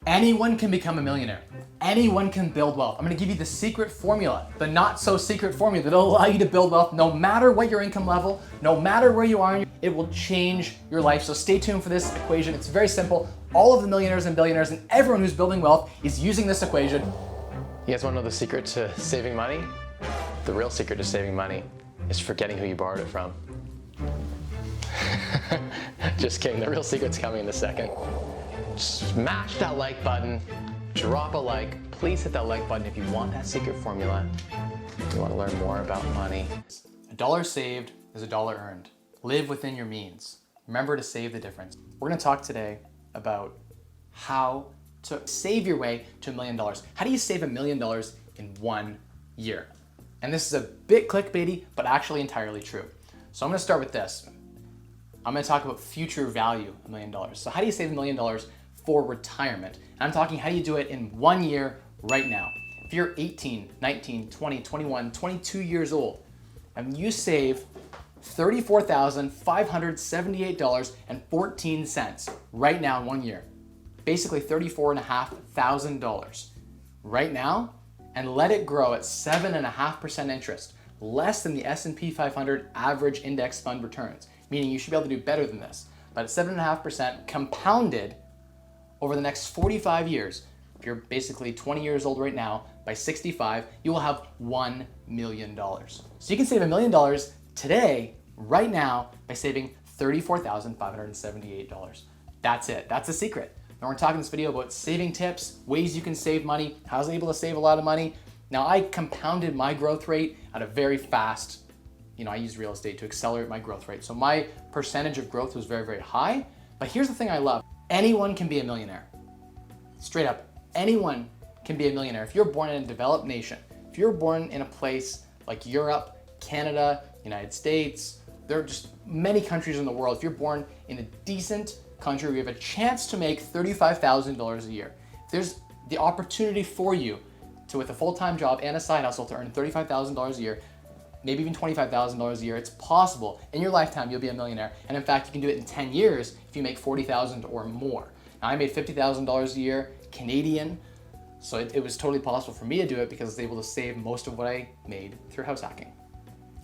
Anyone can become a millionaire. Anyone can build wealth. I'm gonna give you the secret formula, the not so secret formula that'll allow you to build wealth no matter what your income level, no matter where you are, it will change your life. So stay tuned for this equation. It's very simple. All of the millionaires and billionaires and everyone who's building wealth is using this equation. You guys wanna know the secret to saving money? The real secret to saving money is forgetting who you borrowed it from. Just kidding, the real secret's coming in a second. Smash that like button, drop a like. Please hit that like button if you want that secret formula. If you want to learn more about money. A dollar saved is a dollar earned. Live within your means. Remember to save the difference. We're gonna talk today about how to save your way to $1 million. How do you save $1 million in 1 year? And this is a bit clickbaity, but actually entirely true. So I'm gonna start with this. I'm gonna talk about future value, $1 million. So how do you save $1 million for retirement? And I'm talking how do you do it in 1 year right now. If you're 18, 19, 20, 21, 22 years old, and you save $34,578.14 right now in 1 year, basically $34,500 right now, and let it grow at 7.5% interest, less than the S&P 500 average index fund returns, meaning you should be able to do better than this. But at 7.5% compounded over the next 45 years, if you're basically 20 years old right now, by 65, you will have $1 million. So you can save $1 million today, right now, by saving $34,578. That's it, that's the secret. Now we're talking in this video about saving tips, ways you can save money, how I was able to save a lot of money. Now I compounded my growth rate at a very fast, I use real estate to accelerate my growth rate. So my percentage of growth was very, very high. But here's the thing I love. Anyone can be a millionaire. Straight up, anyone can be a millionaire. If you're born in a developed nation, if you're born in a place like Europe, Canada, United States, there are just many countries in the world. If you're born in a decent country, we have a chance to make $35,000 a year. If there's the opportunity for you to, with a full-time job and a side hustle, to earn $35,000 a year, maybe even $25,000 a year, it's possible. In your lifetime, you'll be a millionaire. And in fact, you can do it in 10 years if you make $40,000 or more. Now, I made $50,000 a year, Canadian, so it was totally possible for me to do it because I was able to save most of what I made through house hacking,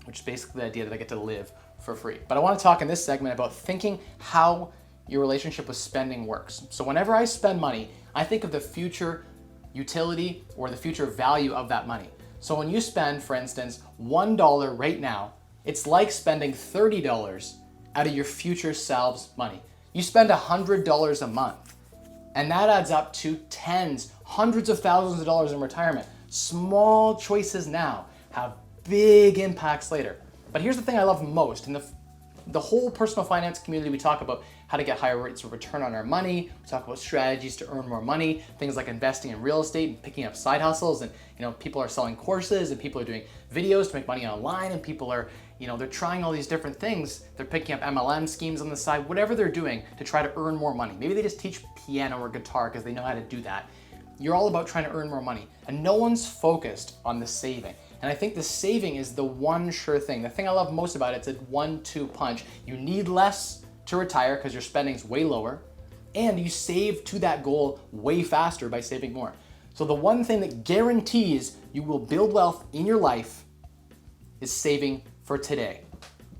which is basically the idea that I get to live for free. But I want to talk in this segment about thinking how your relationship with spending works. So whenever I spend money, I think of the future utility or the future value of that money. So when you spend, for instance, $1 right now, it's like spending $30 out of your future self's money. You spend $100 a month, and that adds up to tens, hundreds of thousands of dollars in retirement. Small choices now have big impacts later. But here's the thing I love most. In the whole personal finance community, we talk about how to get higher rates of return on our money. We talk about strategies to earn more money, things like investing in real estate and picking up side hustles. And people are selling courses and people are doing videos to make money online, and people are, they're trying all these different things. They're picking up MLM schemes on the side, whatever they're doing to try to earn more money. Maybe they just teach piano or guitar because they know how to do that. You're all about trying to earn more money, and no one's focused on the saving. And I think the saving is the one sure thing. The thing I love most about it's a 1-2 punch. You need less to retire because your spending's way lower, and you save to that goal way faster by saving more. So the one thing that guarantees you will build wealth in your life is saving for today.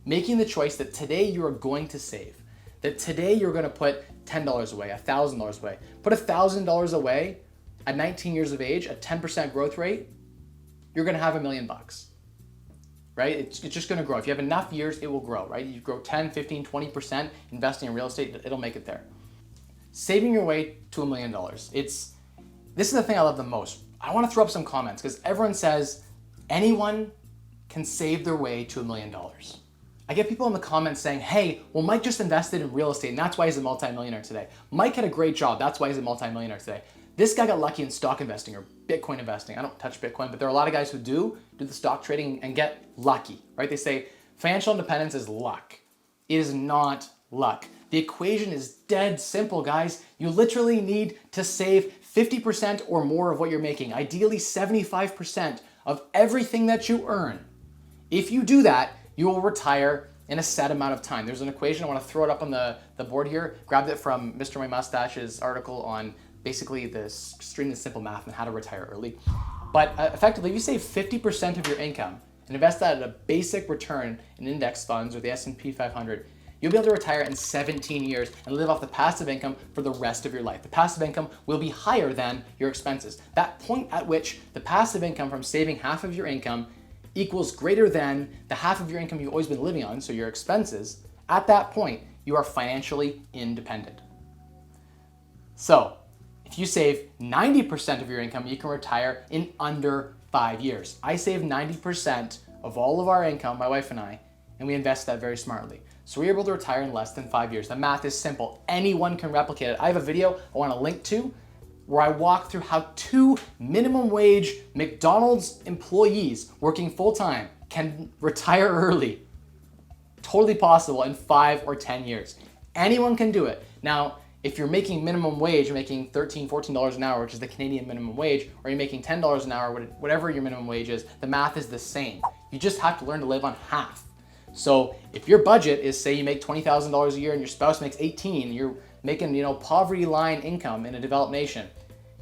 Making the choice that today you are going to save, that today you're going to put $10 away, $1,000 away. Put $1,000 away at 19 years of age, a 10% growth rate, you're gonna have $1 million, right? It's just gonna grow. If you have enough years, it will grow, right? You grow 10, 15, 20% investing in real estate, it'll make it there. Saving your way to $1 million. This is the thing I love the most. I wanna throw up some comments because everyone says anyone can save their way to $1 million. I get people in the comments saying, hey, well, Mike just invested in real estate and that's why he's a multimillionaire today. Mike had a great job, that's why he's a multimillionaire today. This guy got lucky in stock investing or Bitcoin investing. I don't touch Bitcoin, but there are a lot of guys who do the stock trading and get lucky, right? They say financial independence is luck. It is not luck. The equation is dead simple, guys. You literally need to save 50% or more of what you're making, ideally 75% of everything that you earn. If you do that, you will retire in a set amount of time. There's an equation, I want to throw it up on the board here. Grabbed it from Mr. My Mustache's article on basically this extremely simple math on how to retire early. But effectively, if you save 50% of your income and invest that at a basic return in index funds or the S&P 500, you'll be able to retire in 17 years and live off the passive income for the rest of your life. The passive income will be higher than your expenses. That point at which the passive income from saving half of your income equals greater than the half of your income you've always been living on, so your expenses, at that point, you are financially independent. So, if you save 90% of your income, you can retire in under 5 years. I save 90% of all of our income, my wife and I, and we invest that very smartly. So we're able to retire in less than 5 years. The math is simple. Anyone can replicate it. I have a video I want to link to where I walk through how 2 minimum wage McDonald's employees working full-time can retire early. Totally possible in 5 or 10 years. Anyone can do it. Now, if you're making minimum wage, you're making $13, $14 an hour, which is the Canadian minimum wage, or you're making $10 an hour, whatever your minimum wage is, the math is the same. You just have to learn to live on half. So if your budget is, say you make $20,000 a year and your spouse makes 18, you're making, poverty line income in a developed nation,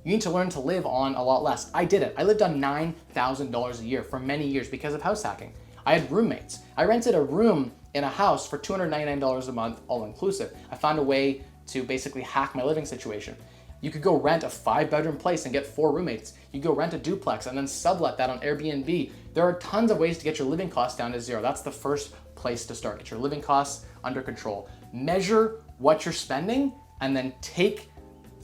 you need to learn to live on a lot less. I did it. I lived on $9,000 a year for many years because of house hacking. I had roommates. I rented a room in a house for $299 a month, all inclusive. I found a way to basically hack my living situation. You could go rent a 5-bedroom place and get 4 roommates. You go rent a duplex and then sublet that on Airbnb. There are tons of ways to get your living costs down to zero. That's the first place to start. Get your living costs under control. Measure what you're spending and then take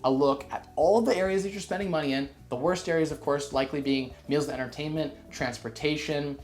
a look at all of the areas that you're spending money in. The worst areas, of course, likely being meals and entertainment, transportation,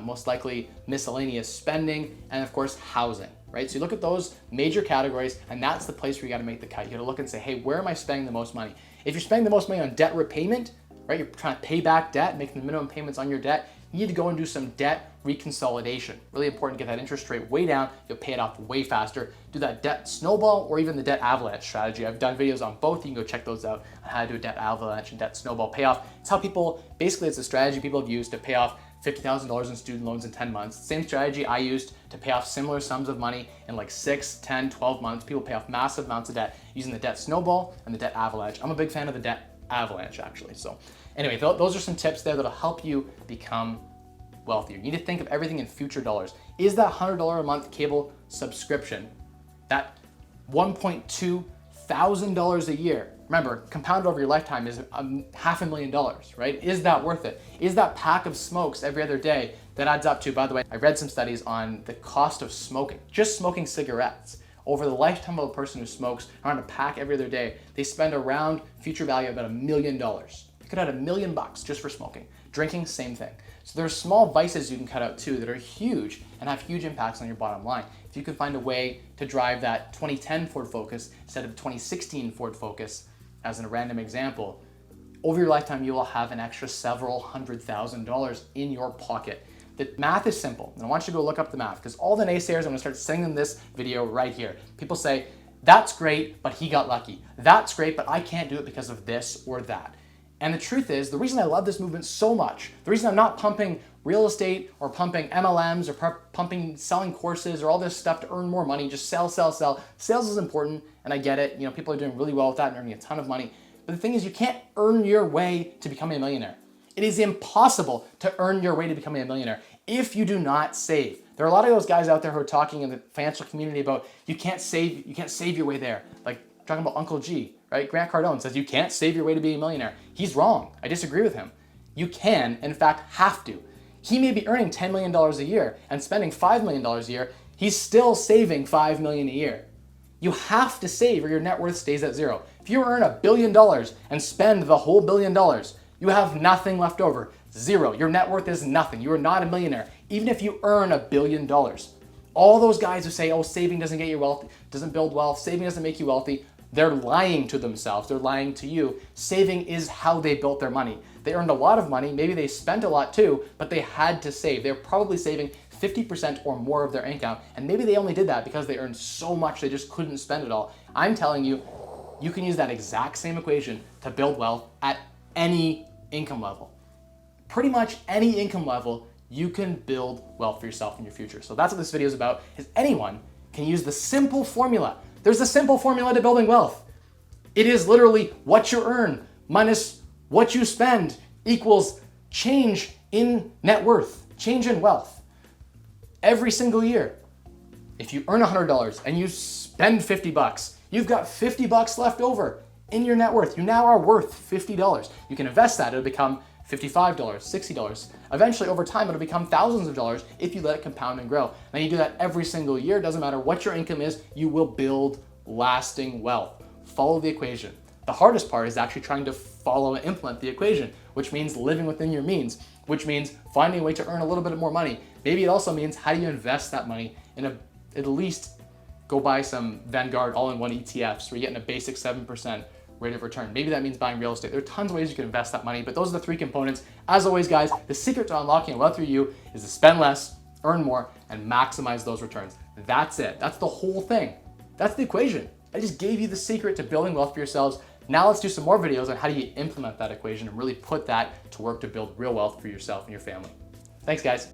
most likely miscellaneous spending, and of course, housing, right? So you look at those major categories, and that's the place where you gotta make the cut. You gotta look and say, hey, where am I spending the most money? If you're spending the most money on debt repayment, right, you're trying to pay back debt, making the minimum payments on your debt, you need to go and do some debt reconsolidation. Really important to get that interest rate way down. You'll pay it off way faster. Do that debt snowball or even the debt avalanche strategy. I've done videos on both. You can go check those out on how to do a debt avalanche and debt snowball payoff. It's how people, basically it's a strategy people have used to pay off $50,000 in student loans in 10 months. Same strategy I used to pay off similar sums of money in like 6, 10, 12 months. People pay off massive amounts of debt using the debt snowball and the debt avalanche. I'm a big fan of the debt avalanche actually. So anyway, those are some tips there that'll help you become wealthier. You need to think of everything in future dollars. Is that $100 a month cable subscription, that $1.2 thousand a year, remember, compounded over your lifetime is $500,000, right? Is that worth it? Is that pack of smokes every other day that adds up to, by the way, I read some studies on the cost of smoking, just smoking cigarettes. Over the lifetime of a person who smokes around a pack every other day, they spend around future value of about $1 million. You could add $1 million just for smoking. Drinking, same thing. So there are small vices you can cut out too that are huge and have huge impacts on your bottom line. If you can find a way to drive that 2010 Ford Focus instead of 2016 Ford Focus, as in a random example, over your lifetime you will have an extra several $100,000 in your pocket. The math is simple, and I want you to go look up the math because all the naysayers, I'm gonna start sending them this video right here. People say, that's great, but he got lucky. That's great, but I can't do it because of this or that. And the truth is, the reason I love this movement so much, the reason I'm not pumping real estate or pumping MLMs or pumping selling courses or all this stuff to earn more money, just sell, sell, sell. Sales is important, and I get it. People are doing really well with that and earning a ton of money. But the thing is, you can't earn your way to becoming a millionaire. It is impossible to earn your way to becoming a millionaire if you do not save. There are a lot of those guys out there who are talking in the financial community about you can't save your way there. Like talking about Uncle G, right? Grant Cardone says you can't save your way to being a millionaire. He's wrong. I disagree with him. You can, in fact, have to. He may be earning $10 million a year and spending $5 million a year. He's still saving $5 million a year. You have to save or your net worth stays at zero. If you earn $1 billion and spend the whole $1 billion, you have nothing left over. Zero. Your net worth is nothing. You are not a millionaire, even if you earn $1 billion. All those guys who say, oh, saving doesn't get you wealthy, doesn't build wealth, saving doesn't make you wealthy, they're lying to themselves. They're lying to you. Saving is how they built their money. They earned a lot of money. Maybe they spent a lot too, but they had to save. They're probably saving 50% or more of their income. And maybe they only did that because they earned so much they just couldn't spend it all. I'm telling you, you can use that exact same equation to build wealth at any income level. Pretty much any income level, you can build wealth for yourself in your future. So that's what this video is about, is anyone can use the simple formula. There's a simple formula to building wealth. It is literally what you earn minus what you spend equals change in net worth, change in wealth. Every single year, if you earn $100 and you spend $50, you've got $50 left over in your net worth. You now are worth $50. You can invest that, it'll become $55, $60. Eventually, over time, it'll become thousands of dollars if you let it compound and grow. Now you do that every single year. It doesn't matter what your income is, you will build lasting wealth. Follow the equation. The hardest part is actually trying to follow and implement the equation, which means living within your means, which means finding a way to earn a little bit more money. Maybe it also means how do you invest that money in at least go buy some Vanguard all-in-one ETFs where you're getting a basic 7% rate of return. Maybe that means buying real estate. There are tons of ways you can invest that money, but those are the three components. As always, guys, the secret to unlocking wealth for you is to spend less, earn more, and maximize those returns. That's it. That's the whole thing. That's the equation. I just gave you the secret to building wealth for yourselves. Now let's do some more videos on how do you implement that equation and really put that to work to build real wealth for yourself and your family. Thanks, guys.